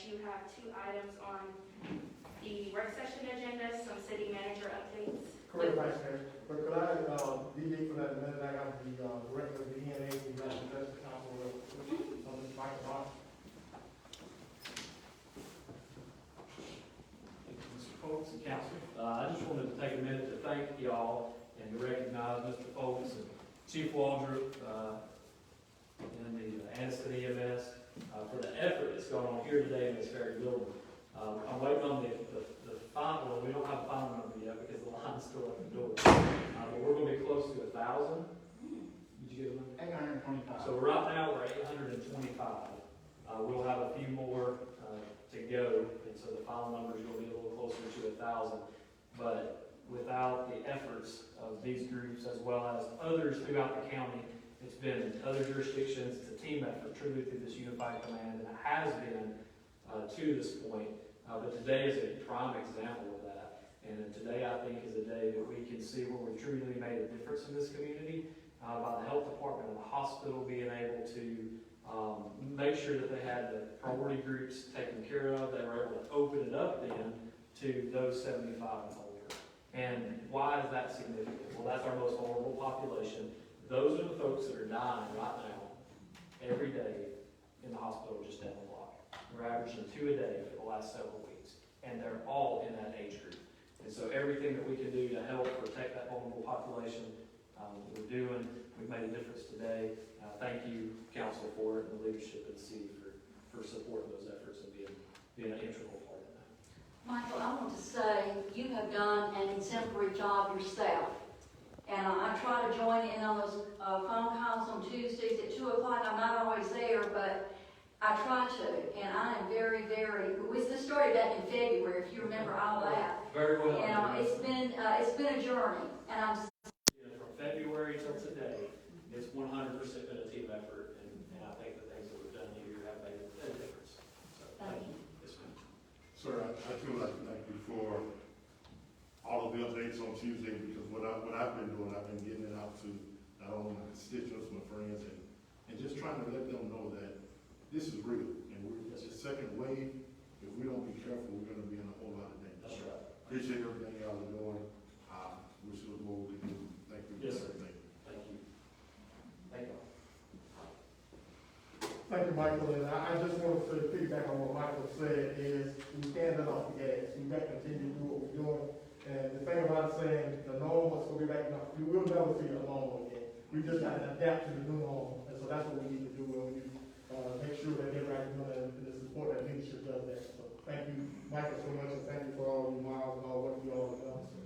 you have 2 items on the work session agenda, some city manager updates. Correct, Vice Mayor. But could I deviate from that a minute? I got the director of the ENA, the Anniston City Council, Mr. Michael Box. Mr. Folks and Council, I just wanted to take a minute to thank y'all and to recognize Mr. Folks and Chief Waldrop and the Anniston EMS for the effort that's going on here today in this very building. I'm waiting on the final. We don't have a final number yet because the line's still at the door. But we're going to be close to 1,000. Did you get a number? 825. So right now we're at 825. We'll have a few more to go, and so the final number is going to be a little closer to 1,000. But without the efforts of these groups as well as others throughout the county, it's been in other jurisdictions. It's a team effort truly through this unified command, and it has been to this point. But today is a prime example of that. And today I think is a day that we can see where we've truly made a difference in this community by the health department and the hospital being able to make sure that they had the priority groups taken care of. They were able to open it up then to those 75 and older. And why is that significant? Well, that's our most vulnerable population. Those are the folks that are dying right now every day in the hospital just down the block. We're averaging 2 a day for the last several weeks, and they're all in that age group. And so everything that we can do to help protect that vulnerable population, we're doing. We've made a difference today. Thank you, Council, for it, and the leadership of the city for supporting those efforts and being an integral part of that. Michael, I want to say you have done an exemplary job yourself. And I try to join in on those phone calls on Tuesdays at 2 o'clock. I'm not always there, but I try to. And I am very, this started back in February, if you remember all that. Very well. You know, it's been a journey. And I'm just... From February till today, it's 100% been a team effort. And I think the things that we've done here have made a difference. So thank you. Yes, ma'am. Sir, I too would like to thank you for all of the updates on Tuesday, because what I've been doing, I've been getting it out to not only my constituents, my friends, and just trying to let them know that this is real, and it's a second wave. If we don't be careful, we're going to be in a whole lot of danger. That's right. Appreciate everything y'all are doing. Wish there was more we can do. Thank you. Yes, sir. Thank you. Thank you. Thank you. Thank you, Michael. And I just wanted to piggyback on what Michael said is we can't let off the gas. We got to continue to do what we're doing. And the thing about saying the normal is going to be back, we will never see a normal again. We just got to adapt to the new normal. And so that's what we need to do. And we make sure that everybody's doing it, and it's important that leadership does that. So thank you, Michael, so much, and thank you for all your miles and all what you all have done. So,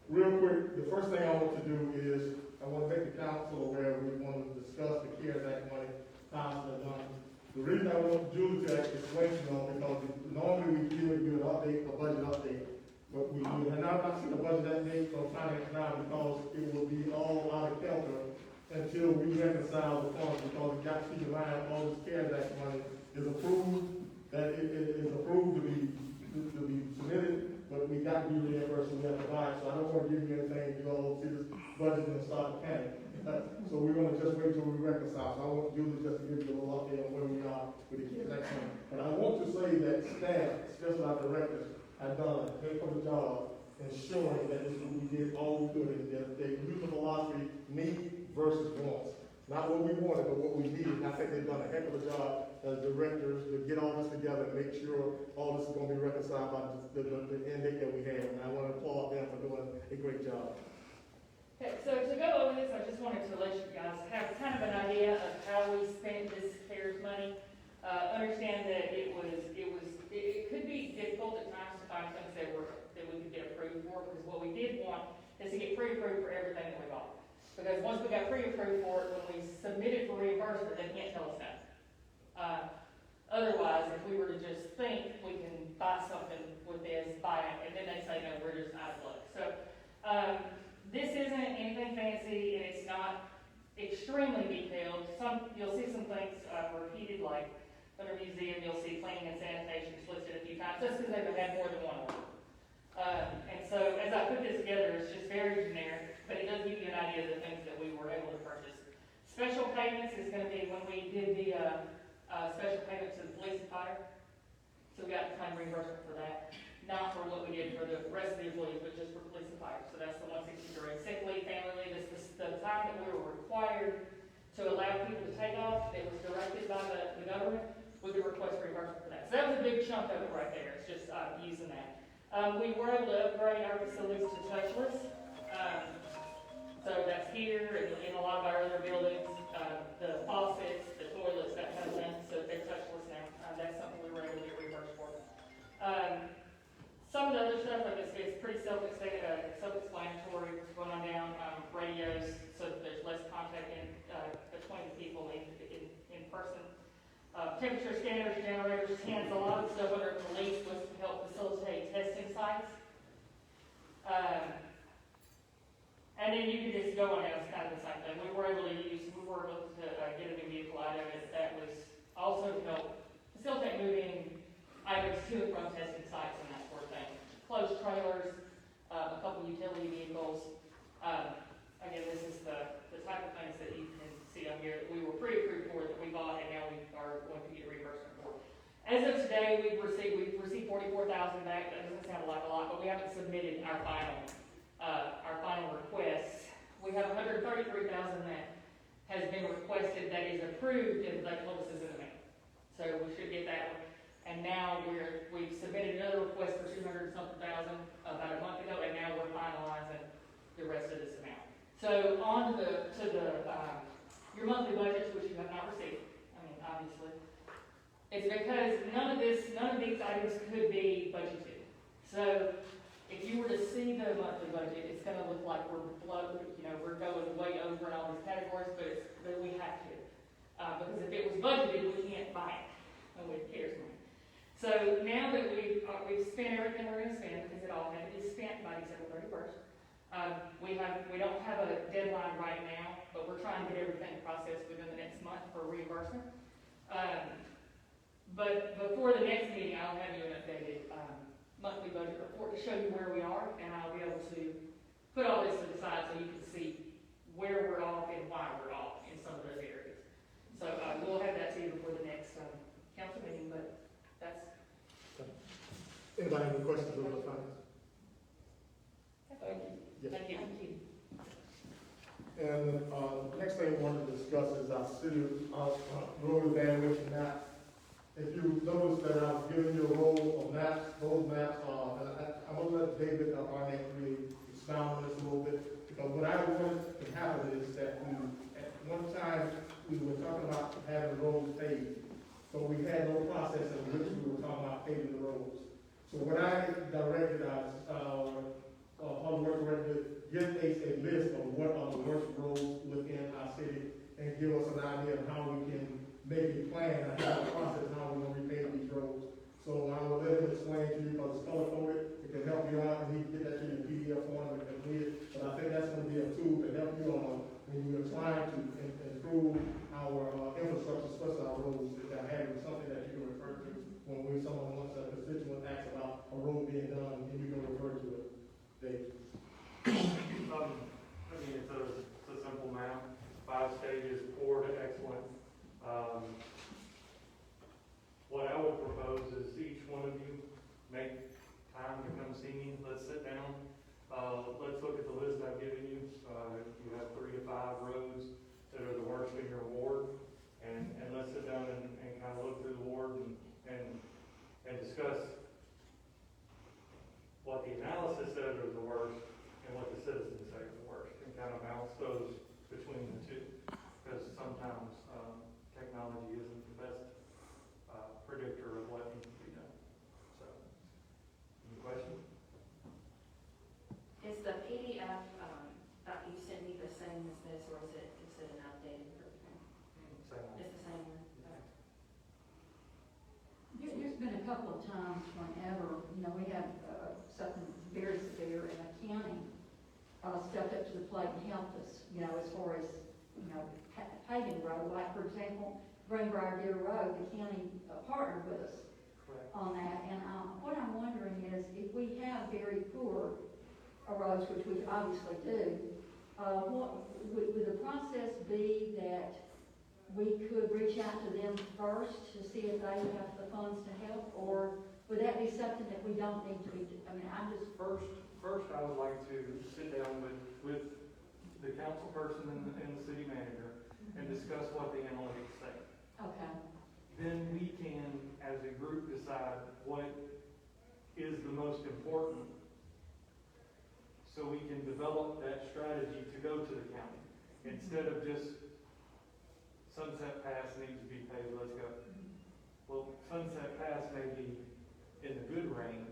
real quick, the first thing I want to do is I want to make the council aware we want to discuss the CARES Act money, possible money. The reason I want Julie to explain to you all because normally we do an update, a budget update. But we have not seen a budget update from finance now because it will be all out of kilter until we reconcile the funds, because we got to keep in mind all this CARES Act money is approved, that it is approved to be submitted, but we got to be reimbursed, so we have to buy it. So I don't want to give you anything, you all see this budget and start to panic. So we're going to just wait till we reconcile. So I want Julie just to give you a little update on where we are with the CARES Act money. But I want to say that staff, especially our directors, have done a heck of a job ensuring that this we did all we could, and that they use the philosophy need versus wants. Not what we wanted, but what we needed. And I think they've done a heck of a job as directors to get all this together and make sure all this is going to be reconciled by the end date that we have. And I want to applaud them for doing a great job. Okay, so to go over this, I just wanted to let you guys have kind of an idea of how we spent this CARES money. Understand that it could be difficult at times to find things that we could get approved for, because what we did want is to get pre-approved for everything that we bought. Because once we got pre-approved for it, when we submitted for reimbursement, they can't tell us no. Otherwise, if we were to just think we can buy something with this, buy it, and then they say no, we're just out of luck. So this isn't anything fancy, and it's not extremely detailed. You'll see some things repeated, like under museum, you'll see cleaning and sanitation listed a few times, just because they've had more than one order. And so as I put this together, it's just very generic, but it does give you an idea of the things that we were able to purchase. Special payments is going to be when we did the special payment to the police and fire. claim reimbursement for that, not for what we did for the rest of the employees, but just for police and fire. So that's the 163. Sick leave, family leave, it's the time that we were required to allow people to take off, that was directed by the government, we could request reimbursement for that. So that was a big chunk of it right there, it's just using that. We were able to upgrade our facilities to touchless. So that's here and in a lot of our other buildings, the faucets, the toilets, that kind of thing, so they're touchless now. That's something we were able to get reimbursed for. Some of the other stuff, it's pretty self-explanatory, what's going on down, radios, so that there's less contact between the people in person. Temperature scanners, generators, tents, a lot of stuff under police was to help facilitate testing sites. And then you can just go on out, it's kind of the same thing. We were able to get a new vehicle out of it that was also to help facilitate moving items to and from testing sites and that sort of thing. Closed trailers, a couple utility vehicles. Again, this is the type of things that you can see on here that we were pre-approved for, that we bought, and now we are going to get reimbursement for. As of today, we've received 44,000 back. That doesn't sound like a lot, but we haven't submitted our final requests. We have 133,000 that has been requested that is approved, and they told us is in the mail. So we should get that one. And now we've submitted another request for 200-something thousand about a month ago, and now we're finalizing the rest of this amount. So on to your monthly budgets, which you have not received. I mean, obviously, it's because none of these items could be budgeted. So if you were to see the monthly budget, it's going to look like we're going way over in all these categories, but we have to. Because if it was budgeted, we can't buy it. Nobody cares money. So now that we've spent everything we're going to spend, because it all had to be spent by December 31st, we don't have a deadline right now, but we're trying to get everything processed within the next month for reimbursement. But before the next meeting, I'll have you an updated monthly budget report to show you where we are, and I'll be able to put all this to the side so you can see where we're off and why we're off in some of those areas. So we'll have that to you before the next council meeting, but that's... Anybody have any questions on the finance? Thank you. Yes. Thank you. Thank you. And the next thing we wanted to discuss is our city road evaluation map. If you notice that I was giving you a roll of maps, those maps are, and I'm going to let David Arnett really expound on this a little bit, because what I want to happen is that at one time, we were talking about having the roads paved. So we had no process in which we were talking about paving the roads. So what I directed Public Works Director, give us a list of what are the worst roads within our city and give us an idea of how we can make a plan and have a process how we're going to repave these roads. So I will let him explain to you, because it's color coded, it can help you out, and he can get that to your PDF form and complete it. But I think that's going to be a tool to help you on when you're trying to improve our infrastructure, especially our roads, that having something that you can refer to when someone wants a constituent asks about a road being done, and you can refer to it. Dave. I mean, it's a simple map, 5 stages, poor to excellent. What I would propose is each one of you make time to come see me. Let's sit down. Let's look at the list I've given you. You have 3 to 5 roads that are the worst in your ward, and let's sit down and kind of look through the ward and discuss what the analysis says are the worst and what the citizens say are the worst, and kind of balance those between the two, because sometimes technology isn't the best predictor of what needs to be done. So, any questions? Is the PDF that you sent me the same as this, or is it an outdated version? It's the same one? Okay. There's been a couple of times whenever, we have something very severe in a county, stepped up to the plate and helped us, as far as, paving the road. Like, for example, Greenbrier Deer Road, the county partnered with us on that. And what I'm wondering is, if we have very poor roads, which we obviously do, what would the process be that we could reach out to them first to see if they have the funds to help, or would that be something that we don't need to be, I mean, I'm just. First, I would like to sit down with the council person and the city manager and discuss what the analytics say. Okay. Then we can, as a group, decide what is the most important, so we can develop that strategy to go to the county. Instead of just Sunset Pass needs to be paid, let's go. Well, Sunset Pass may be in the good range.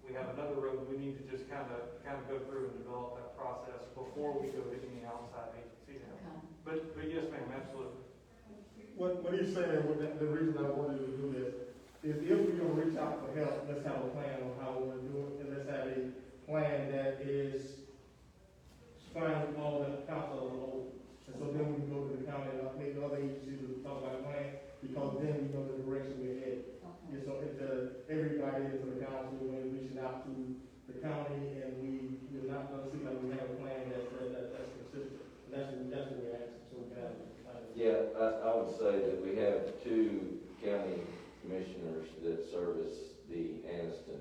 We have another road, we need to just kind of go through and develop that process before we go to any outside agency now. Okay. But yes, ma'am, absolutely. What he's saying, the reason I wanted to do this, is if we're gonna reach out for help, let's have a plan on how we're gonna do it, and let's have a plan that is fine with all the council as a whole. And so then we can go to the county and maybe other agencies to talk about a plan, because then we know the direction we're headed. Okay. Yeah, so if everybody is the council, we're reaching out to the county, and we're not gonna see like we have a plan that's consistent. And that's what we're asking, so we can have. Yeah, I would say that we have 2 county commissioners that service the Anniston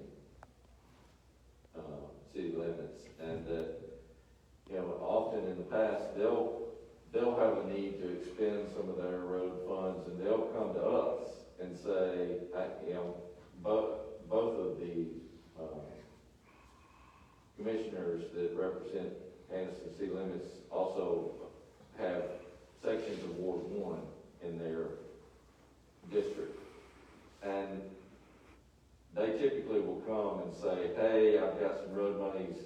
city limits, and that, you know, often in the past, they'll have a need to expend some of their road funds, and they'll come to us and say, you know, both of the commissioners that represent Anniston city limits also have sections of Ward 1 in their district. And they typically will come and say, hey, I've got some road monies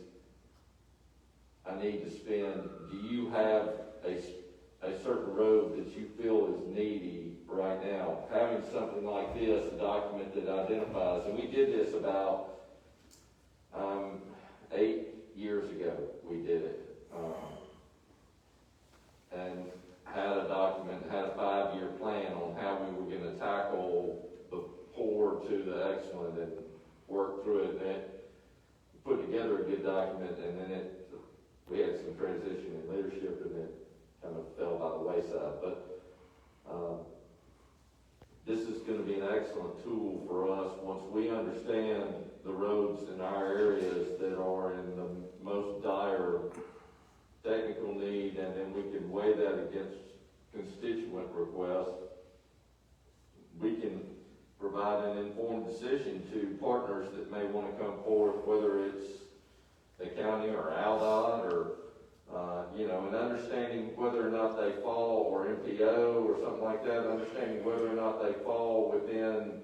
I need to spend. Do you have a certain road that you feel is needy right now? Having something like this, a document that identifies, and we did this about 8 years ago, we did it. And had a document, had a 5-year plan on how we were gonna tackle the poor to the excellent and work through it. And it put together a good document, and then we had some transition in leadership, and it kind of fell by the wayside. But this is gonna be an excellent tool for us once we understand the roads in our areas that are in the most dire technical need, and then we can weigh that against constituent requests. We can provide an informed decision to partners that may want to come forward, whether it's the county or ALDOT or, you know, and understanding whether or not they fall, or MPO or something like that, understanding whether or not they fall within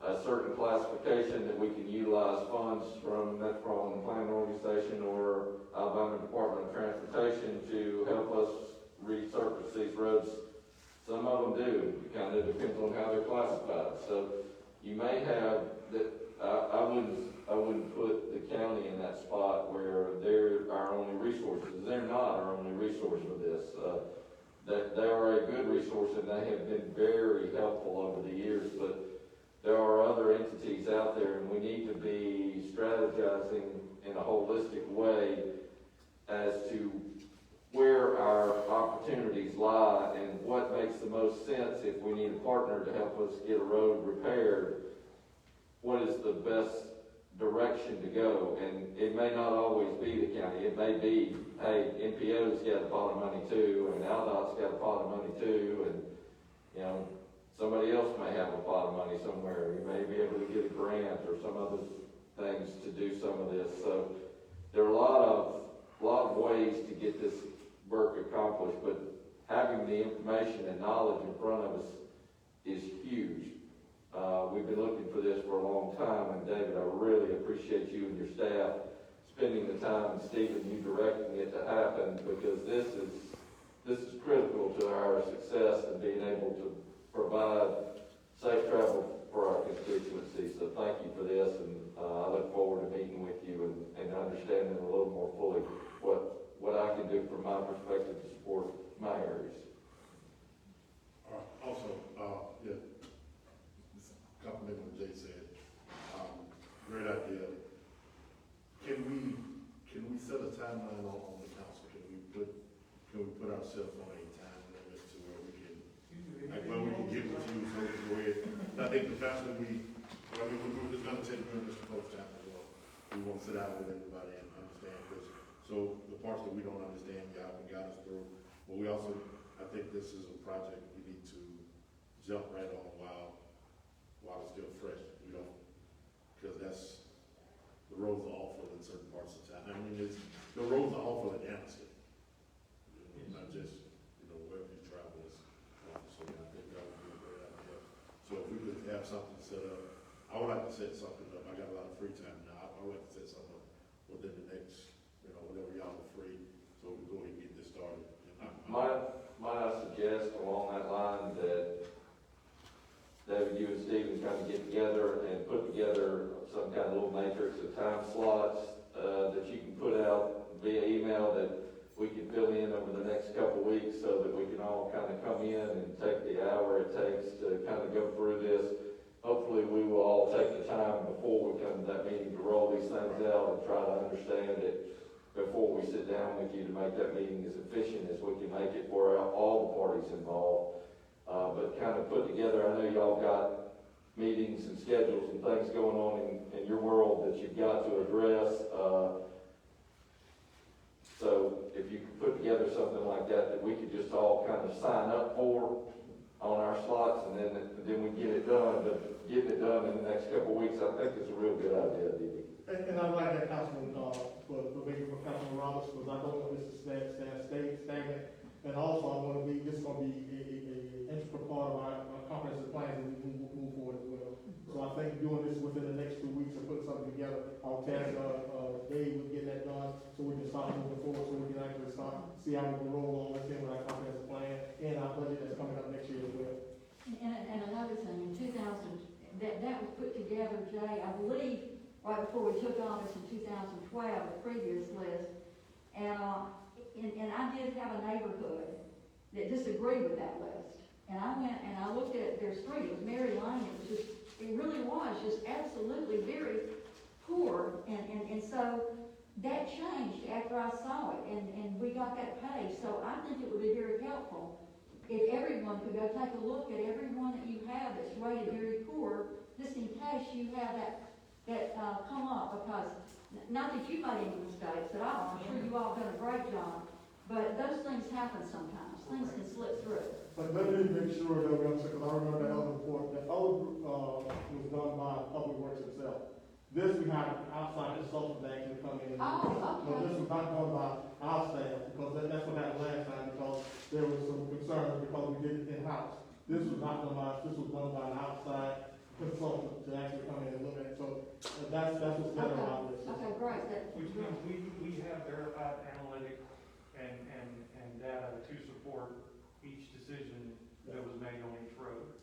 a certain classification that we can utilize funds from Metropolitan Planning Organization or Alabama Department of Transportation to help us resurface these roads. Some of them do. It kind of depends on how they're classified. So you may have that. I wouldn't put the county in that spot where they're our only resources. They're not our only resource for this. That they are a good resource, and they have been very helpful over the years. But there are other entities out there, and we need to be strategizing in a holistic way as to where our opportunities lie and what makes the most sense. If we need a partner to help us get a road repaired, what is the best direction to go? And it may not always be the county. It may be, hey, NPO's got a pot of money too, and ALDOT's got a pot of money too, and, you know, somebody else may have a pot of money somewhere. You may be able to get a grant or some other things to do some of this. So there are a lot of ways to get this work accomplished, but having the information and knowledge in front of us is huge. We've been looking for this for a long time, and David, I really appreciate you and your staff spending the time, and Stephen, you directing it to happen, because this is critical to our success and being able to provide safe travel for our constituency. So thank you for this, and I look forward to meeting with you and understanding a little more fully what I can do from my perspective to support my areas. Also, yeah, compliment what Jay said. Great idea. Can we set a timeline on the council? Can we put ourselves on a time limit to I think the faster we're just gonna take members to close chapter, we won't sit down with everybody and understand, because, so the parts that we don't understand, y'all can guide us through. But we also, I think this is a project we need to jump right on while it's still fresh. We don't, because the roads are awful in certain parts of town. I mean, the roads are awful in Anniston. Not just, wherever you travel is awful. So I think that would be a great idea. So if we could have something set up, I would like to set something up. I got a lot of free time now. I would like to set something up within the next, whenever y'all are free, so we go ahead and get this started. Might I suggest along that line that David, you and Stephen kind of get together and put together some kind of little matrix of time slots that you can put out via email that we can fill in over the next couple of weeks, so that we can all kind of come in and take the hour it takes to kind of go through this. Hopefully we will all take the time before we come to that meeting to roll these things out and try to understand it before we sit down with you, to make that meeting as efficient as we can make it for all the parties involved. But kind of put together, I know y'all got meetings and schedules and things going on in your world that you've got to address. So if you could put together something like that we could just all kind of sign up for on our slots, and then we get it done. But getting it done in the next couple of weeks, I think is a real good idea, Dee. And I like that, Councilman, for Councilman Roberts, because I don't want this to stay stagnant. And also, I want to be, this is going to be an integral part of our comprehensive plan as we move forward as well. So I think doing this within the next 2 weeks and putting something together, I'll task Dave with getting that done, so we can start moving forward, so we can actually start, see how we can roll all this in with our comprehensive plan and our budget that's coming up next year as well. And another thing, in 2000, that was put together, Jay, I believe, right before we took office in 2012, the previous list. And I did have a neighborhood that disagreed with that list. And I went and I looked at their street, it was Mary Lane, it really was just absolutely very poor. And so that changed after I saw it, and we got that page. So I think it would be very helpful if everyone could go take a look at everyone that you have that's rated very poor, just in case you have that come up, because not that you made any mistakes at all, I'm sure you all done a great job, but those things happen sometimes, things can slip through. But let me make sure that we understand, because I remember that other report, that other was done by Public Works itself. This we had outside consultants that actually come in. Oh, okay. No, this was not done by our staff, because that's what happened last time, because there was some concerns because we did it in-house. This was not done by us, this was done by an outside consultant to actually come in and look at it. So that's what's better about this. Okay, great. Which means we have verified analytic and data to support each decision that was made on each road.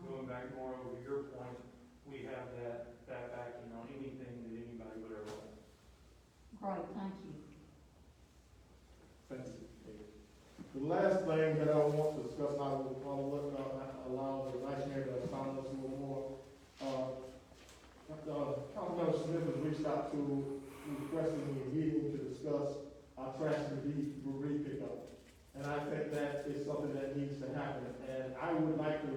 Going back more over to your point, we have that backing on anything that anybody would ever want. Great, thank you. Thank you. The last thing that I want to discuss, and I will allow the Vice Mayor to comment us a little more. Councilman Smith has reached out to requesting a meeting to discuss our trash and debris pickup. And I think that is something that needs to happen. And I would like to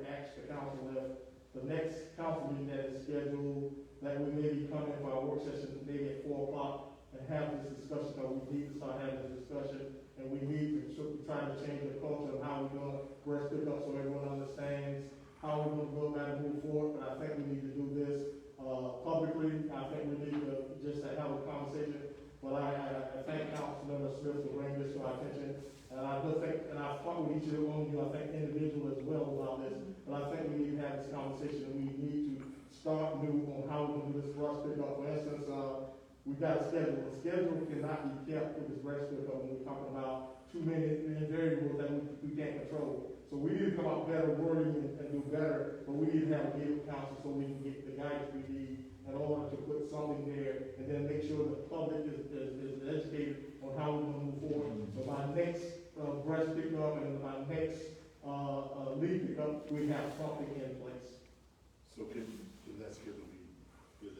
ask the council if the next council meeting that is scheduled, that we may be coming for our work session maybe at 4 o'clock and have this discussion, because we need to start having this discussion. And we need to try to change the culture of how we're going to brush pick up, so everyone understands how we're going to go about and move forward. But I think we need to do this publicly. I think we need to just have a conversation. But I thank Councilman Smith for bringing this to our attention. And I do think, and I've talked with each of you, I think individual as well about this. But I think we need to have this conversation, and we need to start new on how we're going to do this brush pick up. For instance, we've got a schedule. The schedule cannot be kept with this brush pick up when we're talking about too many variables that we can't control. So we need to come up with better wording and do better, but we need to have a meeting with council so we can get the guidance we need in order to put something there, and then make sure the public is educated on how we're going to move forward. So by next brush pickup and by next leaf pickup, we have something in place. So can that schedule be, do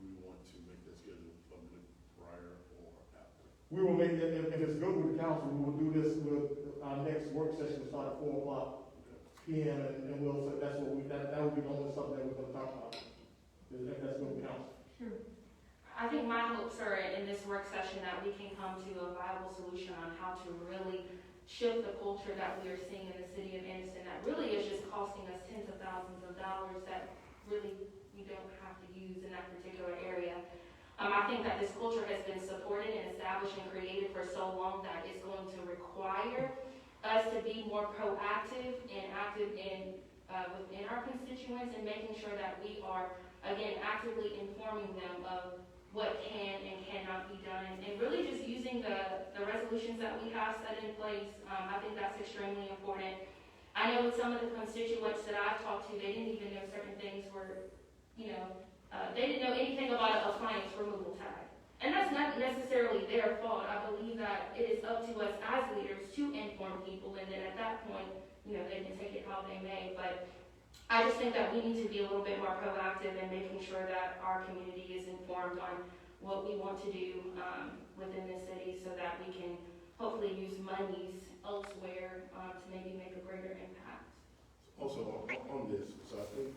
we want to make that schedule public prior or after? We will make that, if it's good with the council, we will do this with our next work session start at 4 o'clock. Okay. PM, and we'll, so that's what that would be the only something that we're gonna talk about. That's gonna be council. Sure. I think my hopes are in this work session that we can come to a viable solution on how to really shift the culture that we are seeing in the city of Anniston that really is just costing us tens of thousands of dollars that really we don't have to use in that particular area. I think that this culture has been supported and established and created for so long that it's going to require us to be more proactive and active in within our constituents and making sure that we are, again, actively informing them of what can and cannot be done, and really just using the resolutions that we have set in place. I think that's extremely important. I know with some of the constituents that I've talked to, they didn't even know certain things were, they didn't know anything about an appliance removal tag. And that's not necessarily their fault. I believe that it is up to us as leaders to inform people, and then at that point, they can take it how they may. But I just think that we need to be a little bit more proactive in making sure that our community is informed on what we want to do within the city so that we can hopefully use monies elsewhere to maybe make a greater impact. Also, on this, so I think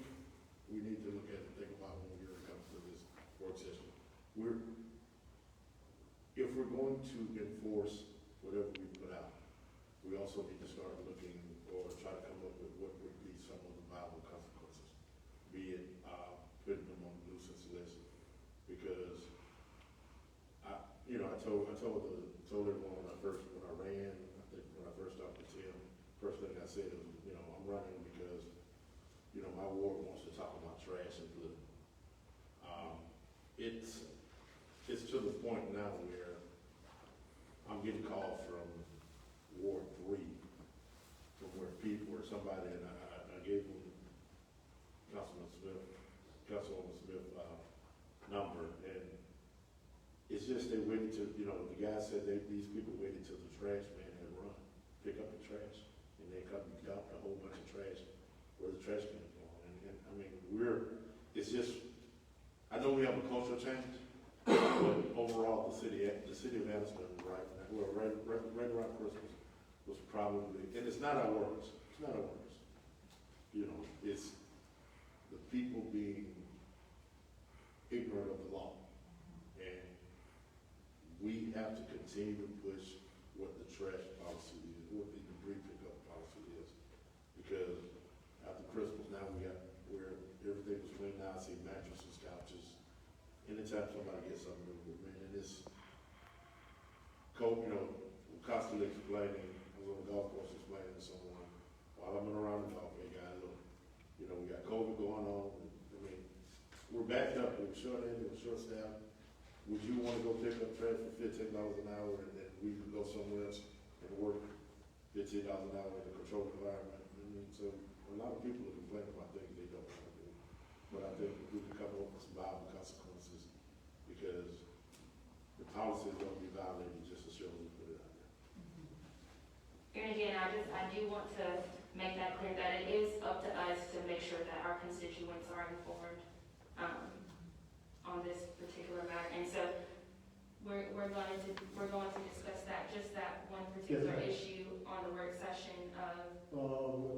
we need to look at and think about when it comes to this work session. If we're going to enforce whatever we put out, we also need to start looking or try to come up with what would be some of the viable consequences, be it putting them on the nuisance list, because I told everyone when I ran, I think when I first talked to Tim, first thing I said was, I'm running because, my ward wants to talk about trash and litter. It's to the point now where I'm getting calls from Ward 3, from where somebody, and I gave them Councilwoman Smith number, and it's just they waited till, the guy said these people waited till the trash man had run, pick up the trash, and they come and dump a whole bunch of trash where the trash can go. And I mean, it's just, I know we have a cultural change, but overall, the city of Anniston, right around Christmas, was probably, and it's not our workers, it's the people being ignorant of the law. And we have to continue to push what the trash policy is, what the debris pickup policy is. Because after Christmas, now where everything was clean, now I see mattresses, couches. Anytime somebody gets something new, man, and it's cold, constantly explaining, I was on the golf course explaining to someone, while I'm around the golf, hey guys, look, we got COVID going on. I mean, we're backed up, we're short-handed, we're short-staffed. Would you want to go pick up trash for $15 an hour and then we can go somewhere else and work $15 an hour in a controlled environment? I mean, so a lot of people are complaining about things they don't want to do. But I think we can come up with some viable consequences because the policy is going to be violated just as sure as we put it out there. And again, I do want to make that clear that it is up to us to make sure that our constituents are informed on this particular matter. And so we're going to discuss that one particular Yes, ma'am. issue on the work session of With